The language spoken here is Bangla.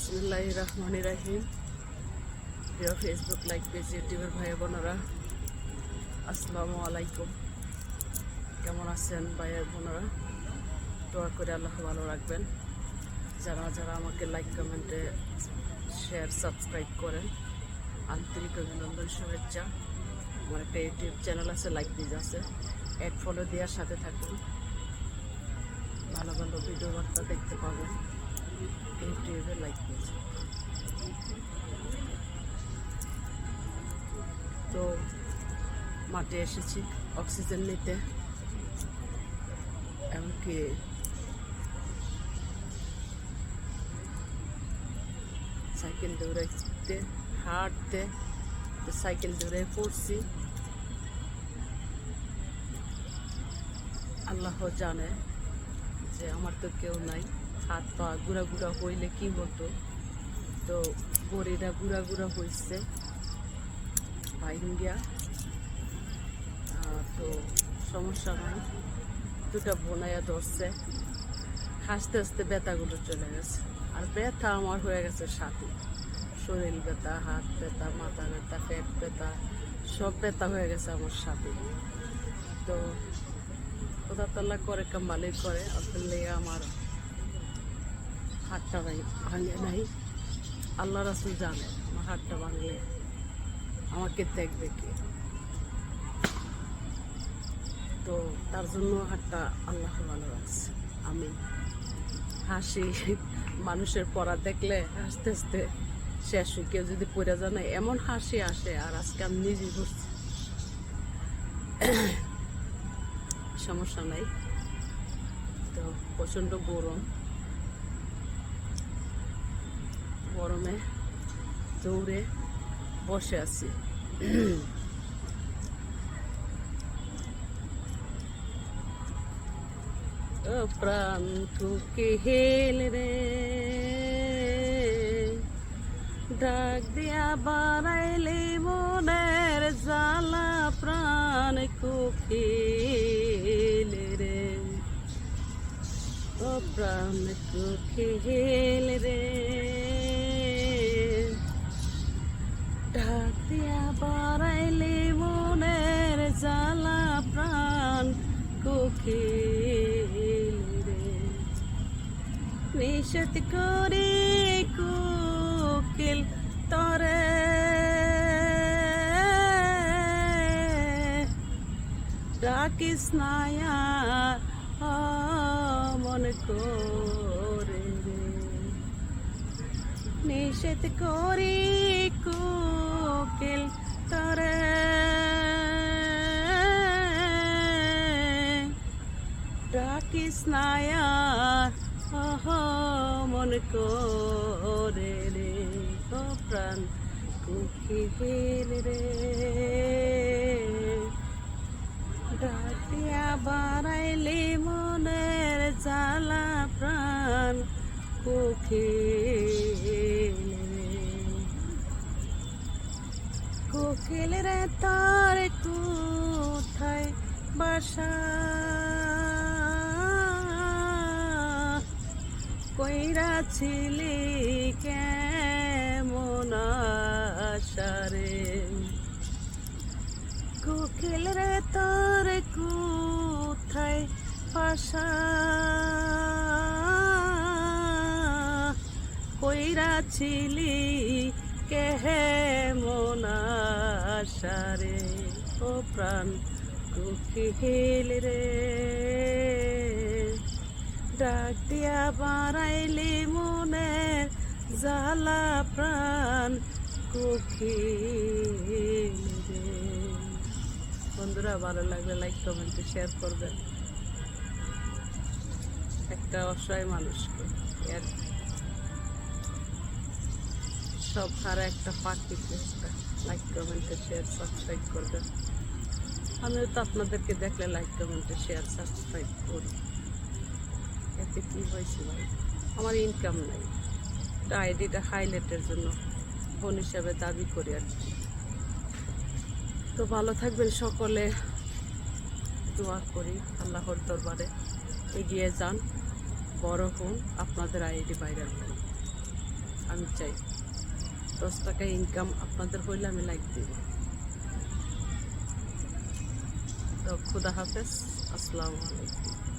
বিসমিল্লাহির রহমানির রহিম। প্রিয় ফেসবুক লাইক পেজ ইউটিউবের ভাই বোনেরা, আসসালামু আলাইকুম। কেমন আছেন ভাই বোনেরা? দোয়া করে আল্লাহ ভালো রাখবেন। যারা যারা আমাকে লাইক কমেন্টে শেয়ার সাবস্ক্রাইব করেন, আন্তরিক অভিনন্দন, শুভেচ্ছা। আমার একটা ইউটিউব চ্যানেল আছে, লাইক পেজ আছে, অ্যাড ফলো দেওয়ার সাথে থাকুন। ভালো ভালো ভিডিও বার্তা দেখতে পাবেন ইউটিউবে লাইক পেজ। তো মাঠে এসেছি অক্সিজেন নিতে, এমনকি সাইকেল দৌড়াইতে হাঁটতে, সাইকেল দৌড়ে পড়ছি। আল্লাহ জানে যে আমার তো কেউ নাই, হাত পা গুড়া গুড়া হইলে কি হতো। তো বড়িরা গুড়া গুড়া হয়েছে ভাইঙ্গিয়া, তো সমস্যা নাই, দুটা বোনাইয়া ধরছে। হাসতে হাসতে ব্যথাগুলো চলে গেছে। আর ব্যথা আমার হয়ে গেছে সাথে, শরীর ব্যথা, হাত ব্যথা, মাথা ব্যথা, পেট ব্যথা, সব ব্যথা হয়ে গেছে আমার সাথে। তো কোথা তল্লা করে কামালি করে আপনার লেগে আমার হাতটা ভাঙে নাই। আল্লাহ রাসূল জানে আমার হাতটা ভাঙলে আমাকে দেখবে কি। তো তার জন্য হাতটা আল্লাহ ভালো রাখছে। আমি হাসি, মানুষের পড়া দেখলে হাসতে হাসতে শেষ হই। কেউ যদি পড়ে জানে এমন হাসি আসে। আর আজকে আমি নিজেই ঘুরছি, সমস্যা নাই। তো প্রচণ্ড গরমে দৌড়ে বসে আছি। প্রাণ টুকে হেল রে, ডাক দিয়া বাড়াইলে মনের জ্বালা, প্রাণ কোকিল রে, ও প্রাণ কোকিল রে, ডাক দিয়া বাড়াইলে মনের জ্বালা, প্রাণ কোকিল রে, নিষেধ করে কোকিল তরে, ডাকিস নায়া মন করে রে, নিষেধ করি কোকিল তরে, ডাকিস নায়া মন করে রে, ও প্রাণ কোকিল রে, ডাক দিয়া বাড়াইলে মনের জ্বালা, প্রাণ কোকিল রে, কোকিল রে তার কোথায় বাসা, কইরা ছিলি কেমন আশারে, কোকিল রে তোর কোথায় বাসা, কইরা ছিলি কেমন আশারে, ও প্রাণ কোকিল রে, ডাক দিয়া বাড়াইলি মনের জ্বালা, প্রাণ কোকিল রে। বন্ধুরা, ভালো লাগলে লাইক কমেন্টে শেয়ার করবেন। একটা অসহায় মানুষকে এর সব হারা একটা পাখিকে লাইক কমেন্টে শেয়ার সাবস্ক্রাইব করবেন। আমিও তো আপনাদেরকে দেখলে লাইক কমেন্টে শেয়ার সাবস্ক্রাইব করি। এতে কি হয়েছে ভাই, আমার ইনকাম নাই, আইডিটা হাইলাইটের জন্য বোন হিসাবে দাবি করি আর কি। তো ভালো থাকবেন সকলে, দোয়া করি আল্লাহর দরবারে এগিয়ে যান, বড় হন, আপনাদের আইডি ভাইরাল হোক। আমি আমি চাই। 10 টাকা ইনকাম আপনাদের হইলে আমি লাইক দিব। তো খুদা হাফেজ, আসসালামু আলাইকুম।